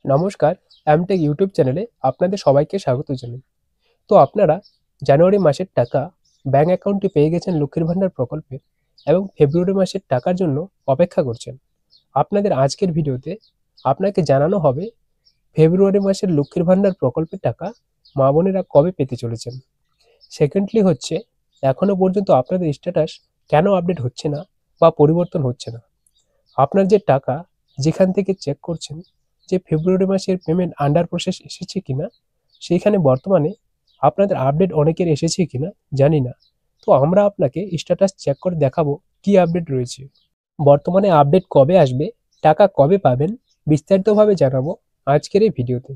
নমস্কার, Amtech YouTube চ্যানেলে আপনাদের সবাইকে স্বাগত জানাই। তো আপনারা জানুয়ারি মাসের টাকা ব্যাংক অ্যাকাউন্টে পেয়ে গেছেন লক্ষ্মীর ভান্ডার প্রকল্পে এবং ফেব্রুয়ারি মাসের টাকার জন্য অপেক্ষা করছেন। আপনাদের আজকের ভিডিওতে আপনাকে জানানো হবে ফেব্রুয়ারি মাসের লক্ষ্মীর ভান্ডার প্রকল্পের টাকা মা বোনেরা কবে পেতে চলেছেন। সেকেন্ডলি হচ্ছে এখনো পর্যন্ত আপনাদের স্ট্যাটাস কেন আপডেট হচ্ছে না বা পরিবর্তন হচ্ছে না। আপনার যে টাকা যেখান থেকে চেক করছেন যে ফেব্রুয়ারি মাসের পেমেন্ট আন্ডার প্রসেস এসেছে কিনা, সেইখানে বর্তমানে আপনাদের আপডেট অনেকের এসেছে কিনা জানি না। তো আমরা আপনাকে স্ট্যাটাস চেক করে দেখাবো কি আপডেট রয়েছে, বর্তমানে আপডেট কবে আসবে, টাকা কবে পাবেন, বিস্তারিতভাবে জানাবো আজকের এই ভিডিওতে।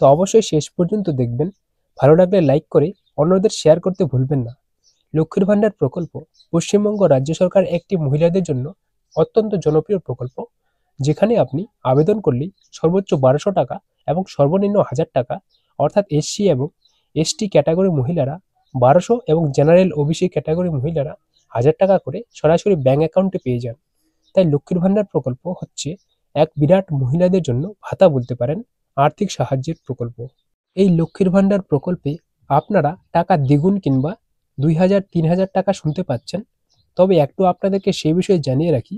তো অবশ্যই শেষ পর্যন্ত দেখবেন। ভালো লাগলে লাইক করে অন্যদের শেয়ার করতে ভুলবেন না। লক্ষ্মীর ভান্ডার প্রকল্প পশ্চিমবঙ্গ রাজ্য সরকার একটি মহিলাদের জন্য অত্যন্ত জনপ্রিয় প্রকল্প, যেখানে আপনি আবেদন করলেই সর্বোচ্চ 1200 টাকা এবং সর্বনিম্ন 1000 টাকা, অর্থাৎ এসসি এবং এসটি ক্যাটাগরি মহিলারা 1200 এবং জেনারেল ওবিসি ক্যাটাগরি মহিলারা 1000 টাকা করে সরাসরি ব্যাংক অ্যাকাউন্টে পেয়ে যান। তাই লক্ষ্মীর ভান্ডার প্রকল্প হচ্ছে এক বিরাট মহিলাদের জন্য ভাতা বলতে পারেন, আর্থিক সাহায্যের প্রকল্প। এই লক্ষ্মীর ভান্ডার প্রকল্পে আপনারা টাকা দ্বিগুণ কিংবা 2000-3000 টাকা শুনতে পাচ্ছেন। তবে একটু আপনাদেরকে সেই বিষয়ে জানিয়ে রাখি,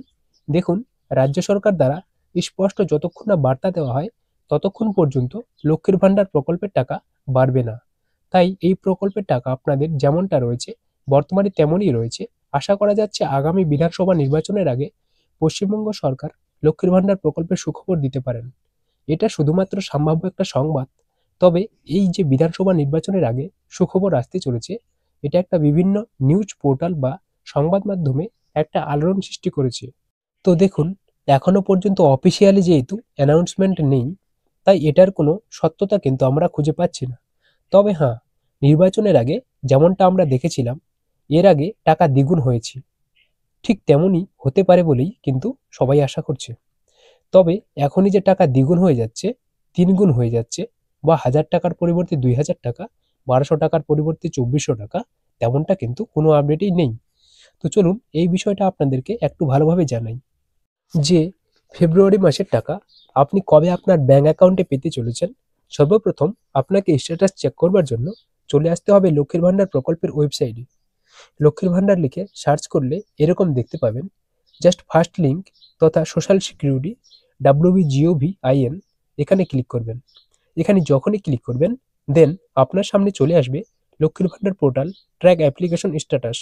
দেখুন, রাজ্য সরকার দ্বারা স্পষ্ট যতক্ষণ না বার্তা দেওয়া হয় ততক্ষণ পর্যন্ত লক্ষ্মীর ভান্ডার প্রকল্পের টাকা বাড়বে না। তাই এই প্রকল্পের টাকা আপনাদের যেমনটা রয়েছে বর্তমানে তেমনই রয়েছে। আশা করা যাচ্ছে আগামী বিধানসভা নির্বাচনের আগে পশ্চিমবঙ্গ সরকার লক্ষ্মীর ভান্ডার প্রকল্পের সুখবর দিতে পারেন। এটা শুধুমাত্র সম্ভাব্য একটা সংবাদ। তবে এই যে বিধানসভা নির্বাচনের আগে সুখবর আসতে চলেছে, এটা একটা বিভিন্ন নিউজ পোর্টাল বা সংবাদ মাধ্যমে একটা আলোড়ন সৃষ্টি করেছে। তো দেখুন, এখনো পর্যন্ত অফিসিয়ালি যেহেতু অ্যানাউন্সমেন্ট নেই, তাই এটার কোনো সত্যতা কিন্তু আমরা খুঁজে পাচ্ছি না। তবে হ্যাঁ, নির্বাচনের আগে যেমনটা আমরা দেখেছিলাম এর আগে টাকা দ্বিগুণ হয়েছে, ঠিক তেমনই হতে পারে বলেই কিন্তু সবাই আশা করছে। তবে এখনই যে টাকা দ্বিগুণ হয়ে যাচ্ছে, তিনগুণ হয়ে যাচ্ছে, বা 1000 টাকার পরিবর্তে 2000 টাকা, 1200 টাকার পরিবর্তে 2400 টাকা, তেমনটা কিন্তু কোনো আপডেটই নেই। তো চলুন এই বিষয়টা আপনাদেরকে একটু ভালোভাবে জানাই যে ফেব্রুয়ারি মাসের টাকা আপনি কবে আপনার ব্যাংক অ্যাকাউন্টে পেতে চলেছেন। সর্বপ্রথম আপনাকে স্ট্যাটাস চেক করবার জন্য চলে আসতে হবে লক্ষ্মীর ভান্ডার প্রকল্পের ওয়েবসাইটে। লক্ষ্মীর ভান্ডার লিখে সার্চ করলে এরকম দেখতে পাবেন। জাস্ট ফার্স্ট লিঙ্ক তথা সোশ্যাল সিকিউরিটি WBGOVIN, এখানে ক্লিক করবেন। এখানে যখনই ক্লিক করবেন দেন আপনার সামনে চলে আসবে লক্ষ্মীর Bhandar portal track application status.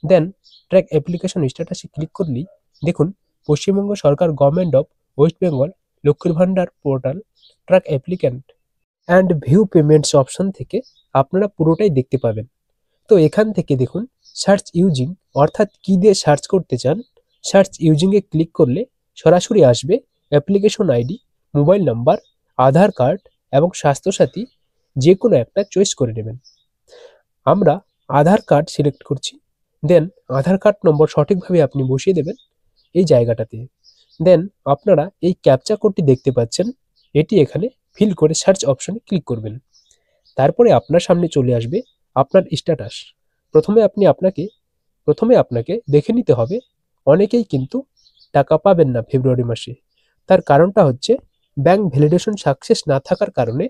Then track application স্ট্যাটাসে ক্লিক করলেই দেখুন পশ্চিমবঙ্গ সরকার গভর্নমেন্ট অফ ওয়েস্ট বেঙ্গল লক্ষ্মীর Bhandar portal track applicant and view payments option থেকে আপনারা পুরোটাই দেখতে পাবেন। তো এখান থেকে দেখুন সার্চ ইউজিং, অর্থাৎ কি দিয়ে সার্চ করতে চান, সার্চ ইউজিংয়ে ক্লিক করলে সরাসরি আসবে অ্যাপ্লিকেশন আইডি, মোবাইল নাম্বার, আধার কার্ড এবং স্বাস্থ্যসাথী, যে কোনো একটা চয়েস করে নেবেন। আমরা আধার কার্ড সিলেক্ট করছি। দেন আধার কার্ড নম্বর সঠিকভাবে আপনি বসিয়ে দেবেন এই জায়গাটাতে। দেন আপনারা এই ক্যাপচা কোডটি দেখতে পাচ্ছেন, এটি এখানে ফিল করে সার্চ অপশনে ক্লিক করবেন। তারপরে আপনার সামনে চলে আসবে আপনার স্ট্যাটাস। প্রথমে আপনাকে দেখে নিতে হবে অনেকেই কিন্তু টাকা পাবেন না ফেব্রুয়ারি মাসে। তার কারণটা হচ্ছে ব্যাংক ভ্যালিডেশন সাকসেস না থাকার কারণে।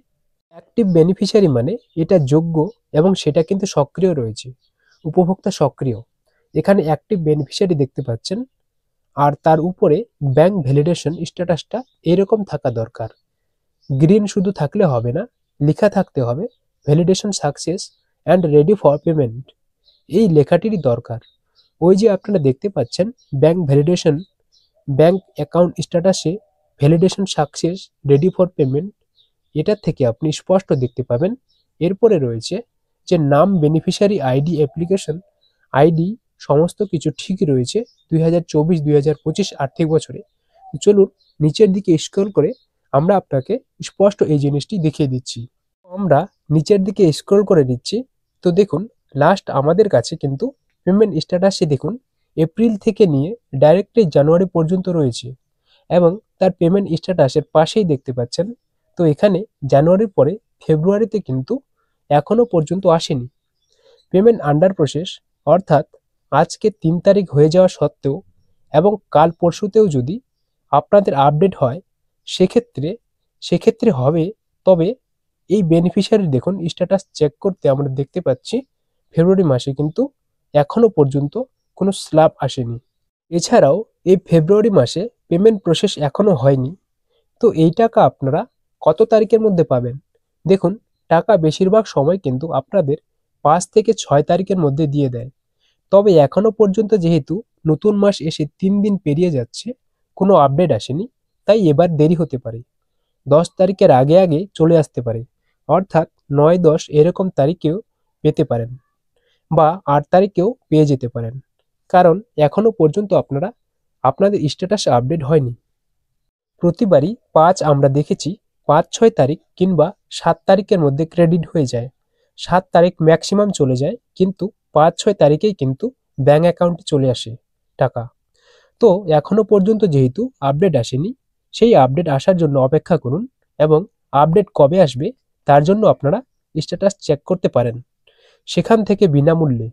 অ্যাক্টিভ বেনিফিশিয়ারি মানে এটা যোগ্য এবং সেটা কিন্তু সক্রিয় রয়েছে, উপভোক্তা সক্রিয়। এখানে অ্যাক্টিভ বেনিফিশিয়ারি দেখতে পাচ্ছেন, আর তার উপরে ব্যাংক ভ্যালিডেশন স্ট্যাটাসটা এরকম থাকা দরকার। গ্রিন শুধু থাকলে হবে না, লেখা থাকতে হবে validation success and ready for payment, এই লেখাটিরই দরকার। ওই যে আপনারা দেখতে পাচ্ছেন ব্যাংক ভ্যালিডেশন, ব্যাংক অ্যাকাউন্ট স্ট্যাটাসে validation success, ready for payment, এটার থেকে আপনি স্পষ্ট দেখতে পাবেন। এরপরে রয়েছে যে নাম, বেনিফিশিয়ারি আইডি, অ্যাপ্লিকেশন আইডি, সমস্ত কিছু ঠিক রয়েছে 2024-2025 আর্থিক বছরে। চলুন নিচের দিকে স্ক্রল করে আমরা আপনাকে স্পষ্ট এই জিনিসটি দেখিয়ে দিচ্ছি। আমরা নিচের দিকে স্ক্রল করে নিচ্ছি। তো দেখুন লাস্ট আমাদের কাছে কিন্তু পেমেন্ট স্ট্যাটাসে দেখুন এপ্রিল থেকে নিয়ে ডাইরেক্টলি জানুয়ারি পর্যন্ত রয়েছে এবং তার পেমেন্ট স্ট্যাটাসের পাশেই দেখতে পাচ্ছেন। তো এখানে জানুয়ারির পরে ফেব্রুয়ারিতে কিন্তু এখনো পর্যন্ত আসেনি। পেমেন্ট আন্ডার প্রসেস, অর্থাৎ আজকে 3 তারিখ হয়ে যাওয়া সত্ত্বেও এবং কাল পরশুতেও যদি আপনাদের আপডেট হয়, সেক্ষেত্রে সেক্ষেত্রে হবে। তবে এই বেনিফিশিয়ারি দেখুন স্ট্যাটাস চেক করতে আমরা দেখতে পাচ্ছি ফেব্রুয়ারি মাসে কিন্তু এখনো পর্যন্ত কোনো স্ল্যাব আসেনি। এছাড়াও এই ফেব্রুয়ারি মাসে পেমেন্ট প্রসেস এখনো হয়নি। তো এই টাকা আপনারা কত তারিখের মধ্যে পাবেন? দেখুন, টাকা বেশিরভাগ সময় কিন্তু আপনাদের ৫ থেকে ৬ তারিখের মধ্যে দিয়ে দেয়। তবে এখনো পর্যন্ত যেহেতু নতুন মাস এসে ৩ দিন পেরিয়ে যাচ্ছে, কোনো আপডেট আসেনি, তাই এবার দেরি হতে পারে। ১০ তারিখের আগে আগে চলে আসতে পারে, অর্থাৎ ৯-১০ এরকম তারিখেও পেতে পারেন, বা ৮ তারিখেও পেয়ে যেতে পারেন। কারণ এখনো পর্যন্ত আপনাদের স্ট্যাটাস আপডেট হয়নি। প্রতিবারই ৫ আমরা দেখেছি ৫-৬ তারিখ কিংবা ৭ তারিখের মধ্যে ক্রেডিট হয়ে যায়। ৭ তারিখ ম্যাক্সিমাম চলে যায়, কিন্তু ৫-৬ তারিখেই কিন্তু ব্যাঙ্ক অ্যাকাউন্টে চলে আসে টাকা। তো এখনো পর্যন্ত যেহেতু আপডেট আসেনি, সেই আপডেট আসার জন্য অপেক্ষা করুন, এবং আপডেট কবে আসবে তার জন্য আপনারা স্ট্যাটাস চেক করতে পারেন সেখান থেকে বিনামূল্যে,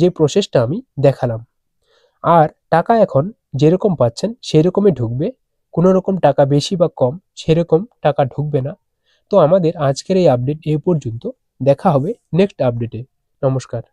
যে প্রসেসটা আমি দেখালাম। আর টাকা এখন যেরকম পাচ্ছেন সেরকমই ঢুকবে, কোনো রকম টাকা বেশি বা কম সেরকম টাকা ঢুকবে না। তো আমাদের আজকের এই আপডেট এই পর্যন্ত। দেখা হবে নেক্সট আপডেটে। নমস্কার।